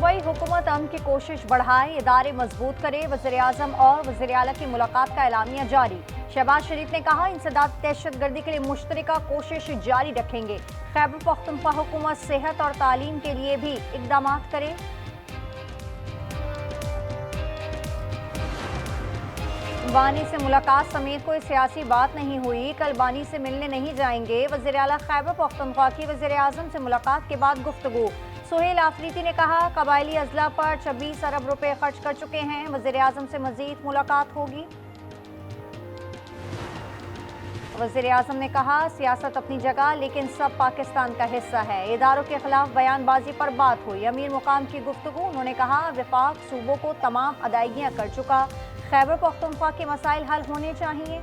सूबाई हुकूमत अमन की कोशिश बढ़ाए, इदारे मजबूत करे। वज़ीर-ए-आज़म और वज़ीर-ए-आला की मुलाकात का एलामिया जारी। शहबाज शरीफ ने कहा, इंसदाद दहशतगर्दी के लिए मुश्तरका कोशिश जारी रखेंगे। खैबर पख्तूनख्वा हुकूमत सेहत और तालीम के लिए भी इकदाम करे। बानी से मुलाकात समेत कोई सियासी बात नहीं हुई। कल बानी से मिलने नहीं जाएंगे। वज़ीर-ए-आला खैबर पख्तूनख्वा की वज़ीर-ए-आज़म से मुलाकात के बाद गुफ्तगू। सुहेल आफरीदी ने कहा, कबायली अजला पर 26 अरब रुपए खर्च कर चुके हैं। वज़ीर-ए-आज़म से मजीद मुलाकात होगी। वज़ीर-ए-आज़म ने कहा, सियासत अपनी जगह लेकिन सब पाकिस्तान का हिस्सा है। इदारों के खिलाफ बयानबाजी पर बात हुई। अमीर मुकाम की गुफ्तगू। उन्होंने कहा, विफाक सूबों को तमाम अदायगियां कर चुका। खैबर पख्तूनख्वा के मसाइल हल होने चाहिए।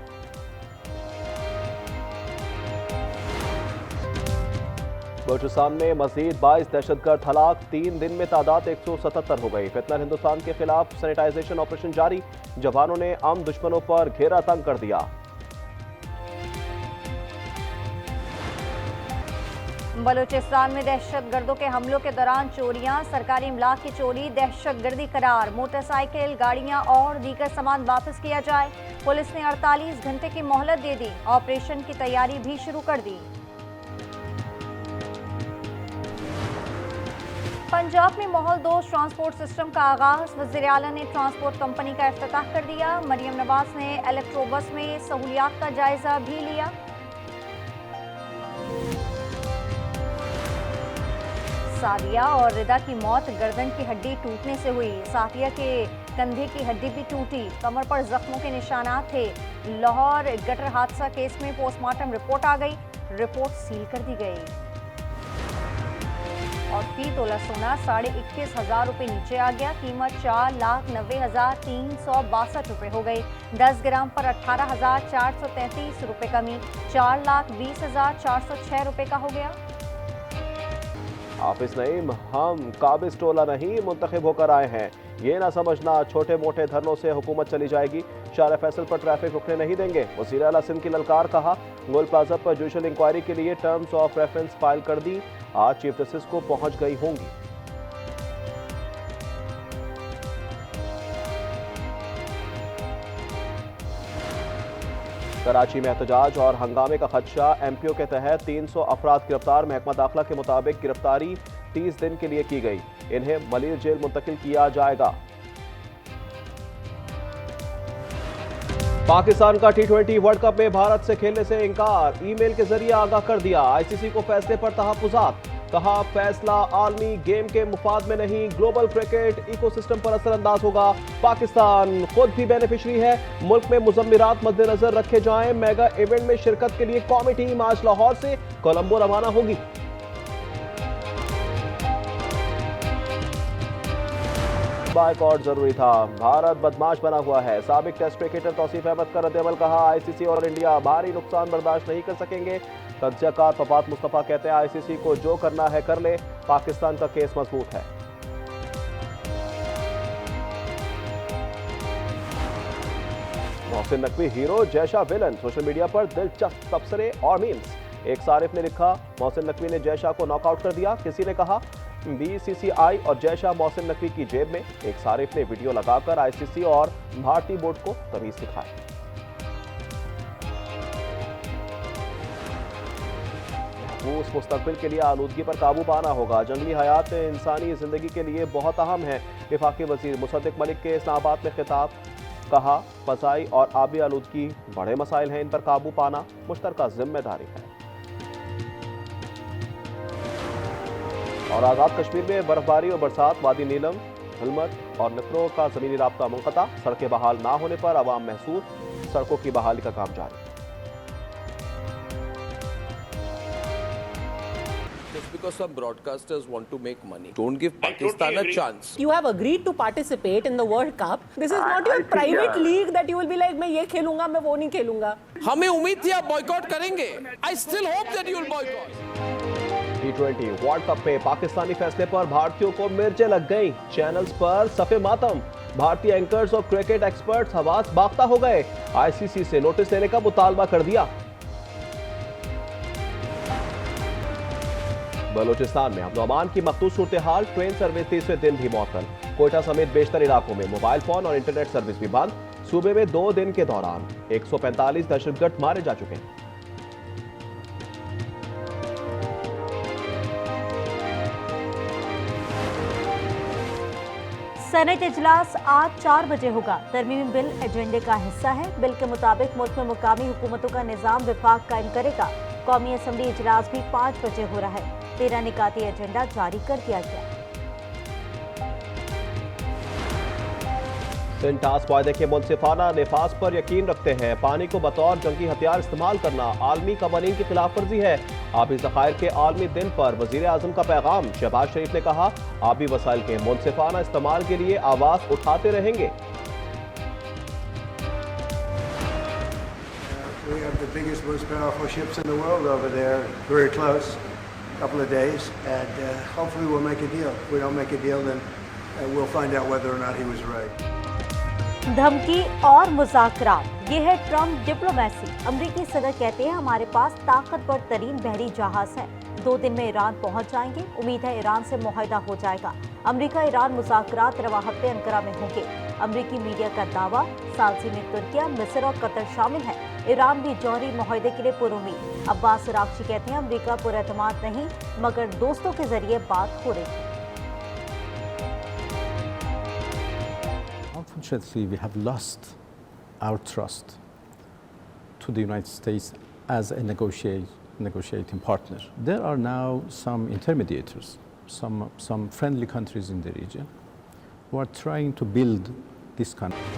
बलूचिस्तान में मजीद 22 दहशतगर्द हलाक। 3 दिन में तादाद 177 हो गई। फितनत हिंदुस्तान के खिलाफ सैनिटाइजेशन ऑपरेशन जारी। जवानों ने आम दुश्मनों पर घेरा तंग कर दिया। बलूचिस्तान में दहशतगर्दों के हमलों के दौरान चोरियां। सरकारी इमलाक की चोरी दहशतगर्दी करार। मोटरसाइकिल, गाड़ियां और दीगर सामान वापस किया जाए। पुलिस ने 48 घंटे की मोहलत दे दी। ऑपरेशन की तैयारी भी शुरू कर दी। पंजाब में माहौल दोस्त ट्रांसपोर्ट सिस्टम का आगाज। वज़ीर-ए-आला ने ट्रांसपोर्ट कंपनी का इफ्तिताह कर दिया। मरियम नवाज ने इलेक्ट्रो बस में सहूलियात का जायजा भी लिया। सादिया और रिदा की मौत गर्दन की हड्डी टूटने से हुई। सादिया के कंधे की हड्डी भी टूटी। कमर पर जख्मों के निशानात थे। लाहौर गटर हादसा केस में पोस्टमार्टम रिपोर्ट आ गई। रिपोर्ट सील कर दी गई। और फी तोला सोना 21,500 रुपये नीचे आ गया। कीमत 4,90,362 रुपये हो गई। 10 ग्राम पर 18,433 रुपये कमी। 4,20,406 रुपये का हो गया। हाफिज नईम, हम काबिज टोला नहीं मुंतखब होकर आए हैं। ये ना समझना छोटे मोटे धरनों से हुकूमत चली जाएगी। शार फैसल पर ट्रैफिक रुकने नहीं देंगे। वज़ीर आला सिंध की ललकार। कहा, गोल प्लाजा पर जुडिशल इंक्वायरी के लिए टर्म्स ऑफ रेफरेंस फाइल कर दी। आज चीफ जस्टिस को पहुंच गई होंगी। कराची में एहतजाज और हंगामे का खदशा। एमपीओ के तहत 300 अफराद गिरफ्तार। महकमा दाखिला के मुताबिक गिरफ्तारी 30 दिन के लिए की गई। इन्हें मलिर जेल मुंतकिल किया जाएगा। पाकिस्तान का T20 वर्ल्ड कप में भारत से खेलने से इंकार। ईमेल के जरिए आगाह कर दिया। आईसीसी को फैसले पर तहफ्फुज़ात। कहा, फैसला आलमी गेम के मुफाद में नहीं, ग्लोबल क्रिकेट इकोसिस्टम पर असरअंदाज होगा। पाकिस्तान खुद भी बेनिफिशरी है। मुल्क में मुज़म्मिरात मद्देनजर रखे जाएं। मेगा इवेंट में शिरकत के लिए कौमी टीम आज लाहौर से कोलंबो रवाना होगी। बायकॉट जरूरी था। भारत बदमाश बना हुआ है। साबिक टेस्ट क्रिकेटर तौसीफ अहमद का रद्द-ए-अमल। कहा, आईसीसी और इंडिया भारी नुकसान बर्दाश्त नहीं कर सकेंगे। कब्जाकार फवाद मुस्तफा कहते हैं, आईसीसी को जो करना है कर ले, पाकिस्तान का केस मजबूत है। Mohsin Naqvi hero, Jay Shah villain. Social media पर दिलचस्प तबसरे और मीम्स। एक सारिफ ने लिखा, मोहसिन नकवी ने जयशाह को नॉकआउट कर दिया। किसी ने कहा, बीसीसीआई और जयशाह मोहसिन नकवी की जेब में। एक सारिफ ने वीडियो लगाकर आईसीसी और भारतीय बोर्ड को तमीज सिखाई। उस मुस्तकबिल के लिए आलूदगी पर काबू पाना होगा। जंगली हयात इंसानी जिंदगी के लिए बहुत अहम है। वफाकी वजीर मुसद्दिक मलिक के इस्लामाबाद में खिताब। कहा, फसाई और आबी आलूदगी बड़े मसाइल हैं, इन पर काबू पाना मुश्तरका जिम्मेदारी है। और आज़ाद कश्मीर में बर्फबारी और बरसात। वादी नीलम, हिलमत और नकरो का ज़मीनी राब्ता मुनक़ता। सड़कें बहाल ना होने पर अवाम महसूस। सड़कों की बहाली का काम जारी। Just because some broadcasters want to make money, don't give Pakistan a chance. You have agreed to participate in the World Cup. This is not your private league that you will be like, मैं ये खेलूंगा, मैं वो नहीं खेलूंगा. हमें उम्मीद थी आप बॉयकॉट करेंगे. I still hope that you will boycott. T20 world cup में पाकिस्तानी फैसले पर भारतीयों को मिर्चें लग गई। चैनल्स पर सफे मातम। भारतीय एंकर्स और क्रिकेट एक्सपर्ट्स हवास बाख्ता हो गए। आईसीसी से नोटिस देने का मुतालबा कर दिया। बलूचिस्तान में अमन की मखसूस सूरत हाल, ट्रेन सर्विस तीसरे दिन भी मअतल। कोयटा समेत बेशतर इलाकों में मोबाइल फोन और इंटरनेट सर्विस भी बंद। सूबे में 2 दिन के दौरान 145 दहशतगर्द मारे जा चुके हैं। सेनेट इजलास आज 4 बजे होगा। तरमीमी बिल एजेंडे का हिस्सा है। बिल के मुताबिक मुल्क में मुकामी हुकूमतों का निजाम विफाक कायम करेगा। कौमी असम्बली इजलास भी 5 बजे हो रहा है। 13 निकाती एजेंडा जारी कर दिया गया। सिंटास वायदे के मुनसिफाना निफाज पर यकीन रखते हैं। पानी को बतौर जंगी हथियार इस्तेमाल करना आलमी कवानीन की खिलाफ वर्जी है। आबी ज़खायर के आलमी दिन पर वज़ीर आज़म का पैगाम। शहबाज शरीफ ने कहा, आबी वसाइल के मुनसिफाना इस्तेमाल के लिए आवाज़ उठाते रहेंगे। We have the biggest, most powerful ships in the world over there, very close, couple of days, and hopefully we'll make a deal. If we don't make a deal, then we'll find out whether or not he was right. धमकी और मुज़ाकरात, ये है Trump diplomacy. अमरीकी सदर कहते हैं, हमारे पास ताकतवर तरीन बहरी जहाज है। 2 दिन में ईरान पहुंच जाएंगे। उम्मीद है ईरान से मुआहदा हो जाएगा। अमरीका ईरान मुज़ाकरात रवा हफ्ते अंकारा में होंगे। अमरीकी मीडिया का दावा, सालसी में तुर्किया, मिस्र और कतर शामिल है। ईरान भी जौहरी मुआहदे के लिए पुरुमीद। अब्बास अरागची कहते हैं, अमरीका पुरएतमाद नहीं मगर दोस्तों के जरिए बात हो रही है। Unfortunately, we have lost our trust to the United States as a negotiating partner. There are now some intermediators, some friendly countries in the region who are trying to build this country.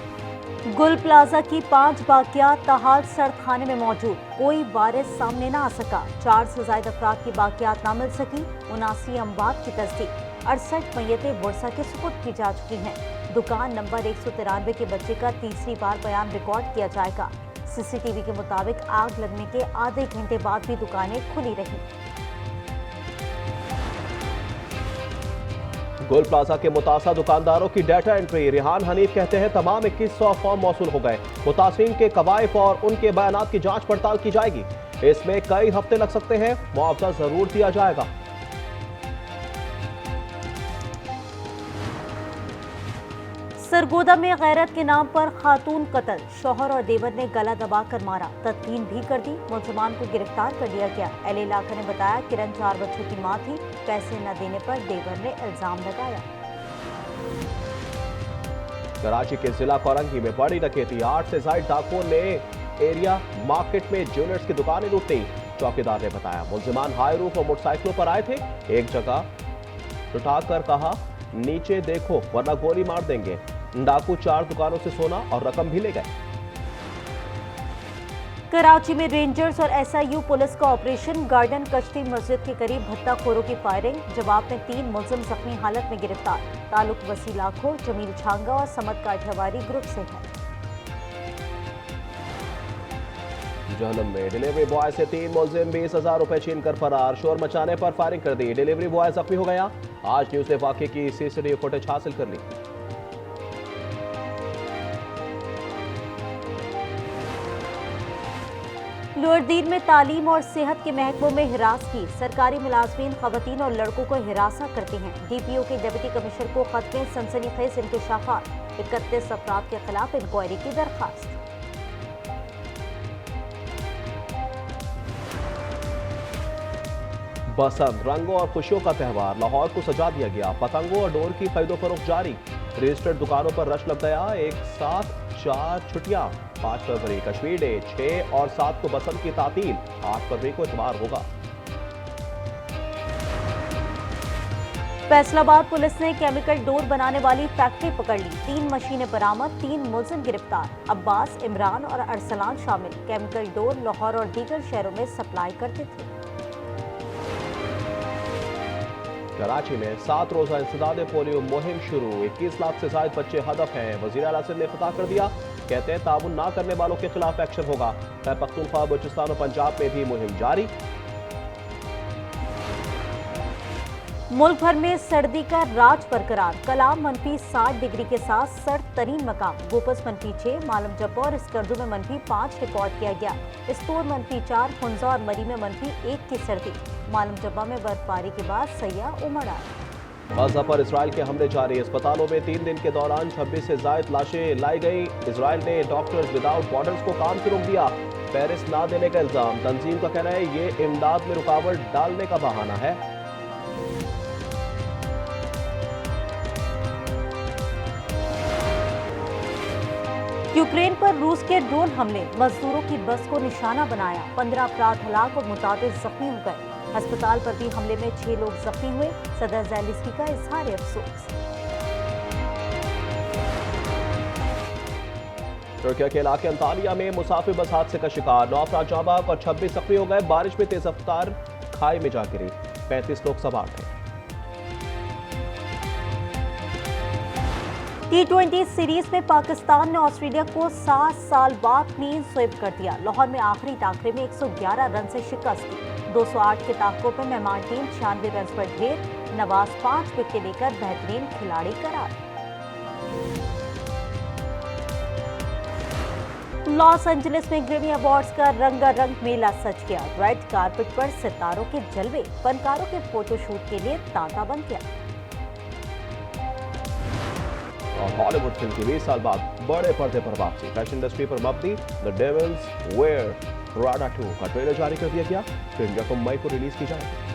गुल plaza की 5 बाकियात ताहाल सड़क खाने में मौजूद। कोई वारिस सामने ना आ सका। 4 से ज्यादा अफराद की बाकियात ना मिल सकी। 79 अमवात की तस्दीक। 68 मैयतें बुरसा के सुपुर्द की जा चुकी हैं। दुकान नंबर 193 के बच्चे का तीसरी बार बयान रिकॉर्ड किया जाएगा। सीसीटीवी के मुताबिक आग लगने के आधे घंटे बाद भी दुकानें खुली रहीं। गुल प्लाजा के मुतासा दुकानदारों की डाटा एंट्री। रिहान हनीफ कहते हैं, तमाम 2100 फॉर्म मौसूल हो गए। मुतासिरीन के कवायफ और उनके बयानात की जांच पड़ताल की जाएगी। इसमें कई हफ्ते लग सकते हैं। मुआवजा जरूर दिया जाएगा। सरगोदा में गैरत के नाम पर खातून कत्ल। शौहर और देवर ने गला दबाकर मारा। तदफीन भी कर दी। मुलजमान को गिरफ्तार कर लिया गया। एल इलाका ने बताया, किरण 4 बच्चों की मां थी। पैसे न देने पर देवर ने इल्जाम लगाया। कराची के जिला कोरंगी में बड़ी डकैती। 8 से ज्यादा डाकुओं ने एरिया मार्केट में ज्वेलर्स की दुकानें लूटी। चौकीदार ने बताया, मुलजमान हाई रूफ और मोटरसाइकिलों पर आए थे। एक जगह उठाकर कहा, नीचे देखो वरना गोली मार देंगे। डाकू 4 दुकानों से सोना और रकम भी ले गए। कराची में रेंजर्स और एसआईयू पुलिस का ऑपरेशन। गार्डन कश्ती मस्जिद के करीब भत्ताखोरों की फायरिंग। जवाब में 3 मुलजिम जख्मी हालत में गिरफ्तार। ताल्लुक वसी लाखो, जमील छांगा और समद काठियावाड़ी ग्रुप से है। जहलम में डिलीवरी बॉय से 3 मुलजिम 20,000 रुपए छीन कर फरार। शोर मचाने पर फायरिंग कर दी। डिलीवरी बॉय जख्मी हो गया। आज न्यूज़ ने वाकये की सीसीटीवी फुटेज हासिल कर ली। लोअरदीन में तालीम और सेहत के महकमों में हिरासगी। सरकारी मुलाजमीन खवातीन और लड़कों को हिरासा करते हैं। डीपीओ के डिप्टी कमिश्नर को खत में सनसनीखेज इंकशाफात। 31 अफराद के खिलाफ इंक्वायरी की दरखास्त। बसंत रंगों और खुशियों का त्यौहार। लाहौर को सजा दिया गया। पतंगों और डोर की खरीदो फरोख्त जारी। रजिस्टर्ड दुकानों पर रश लग गया। एक साथ 4 छुट्टियां। 5 फरवरी कश्मीर डे, 6 और 7 को बसंत की तातील। 8 फरवरी को इतवार होगा। फैसलाबाद पुलिस ने केमिकल डोर बनाने वाली फैक्ट्री पकड़ ली। 3 मशीनें बरामद। 3 मुलजिम गिरफ्तार। अब्बास, इमरान और अरसलान शामिल। केमिकल डोर लाहौर और दीगर शहरों में सप्लाई करते थे। कराची में 7 रोजा इंसदाद पोलियो मुहिम शुरू। 21 लाख से ज्यादा बच्चे हदफ हैं। वजीर आला सिंध ने फतह कर दिया। कहते हैं, ताउन ना करने वालों के खिलाफ एक्शन होगा। खैबर पख्तूनख्वा, बलूचिस्तान और पंजाब में भी मुहिम जारी। मुल्क भर में सर्दी का राज बरकरार। कलाम -60 डिग्री के साथ सर्द तरीन मकाम। गोपस -6, मालम जब्बा और स्कर्दू में -5 रिकॉर्ड किया गया। इस्तोर -4, हुंजा और मरी में -1 की सर्दी। मालम जब्बा में बर्फबारी के बाद सयाह उमड़ आए। गाजा पर इसराइल के हमले जारी। अस्पतालों में 3 दिन के दौरान 26 से ज्यादा लाशें लाई गई। इसराइल ने डॉक्टर्स विदाउट बॉर्डर्स को काम से रोक दिया। पेरिस ना देने का इल्जाम। तंजीम का कहना है ये इमदाद में रुकावट डालने का बहाना है। यूक्रेन पर रूस के ड्रोन हमले। मजदूरों की बस को निशाना बनाया। 15 अफराद हलाक और मुताबिक जख्मी हो गए। अस्पताल पर भी हमले में 6 लोग जख्मी हुए। सदर ज़ेलेंस्की का इजहार अफसोस। तुर्किया के इलाके अंतालिया में मुसाफिर बस हादसे का शिकार। 9 अफराद जाँ बहक और 26 जख्मी हो गए। बारिश में तेज रफ्तार खाई में जा गिरी। 35 लोग सवार थे। T20 सीरीज में पाकिस्तान ने ऑस्ट्रेलिया को 7 साल बाद क्लीन स्वीप कर दिया। लाहौर में आखिरी टाकरे में 111 रन से शिकस्त दी। 208 के ताकों पर मेहमान टीम 96 रन पर ढेर। नवाज 5 विकेट लेकर बेहतरीन खिलाड़ी करार। लॉस एंजलिस में ग्रैमी अवार्ड्स का रंगारंग मेला सज गया। रेड कारपेट पर सितारों के जलवे। फनकारों के फोटोशूट के लिए तांता बन गया। और हॉलीवुड फिल्म की 20 साल बाद बड़े पर्दे पर वापसी। फैशन इंडस्ट्री पर मबनी द डेविल्स वेयर प्राडा 2 का ट्रेलर जारी कर दिया गया। फिल्म 1 मई को रिलीज की जाएगी।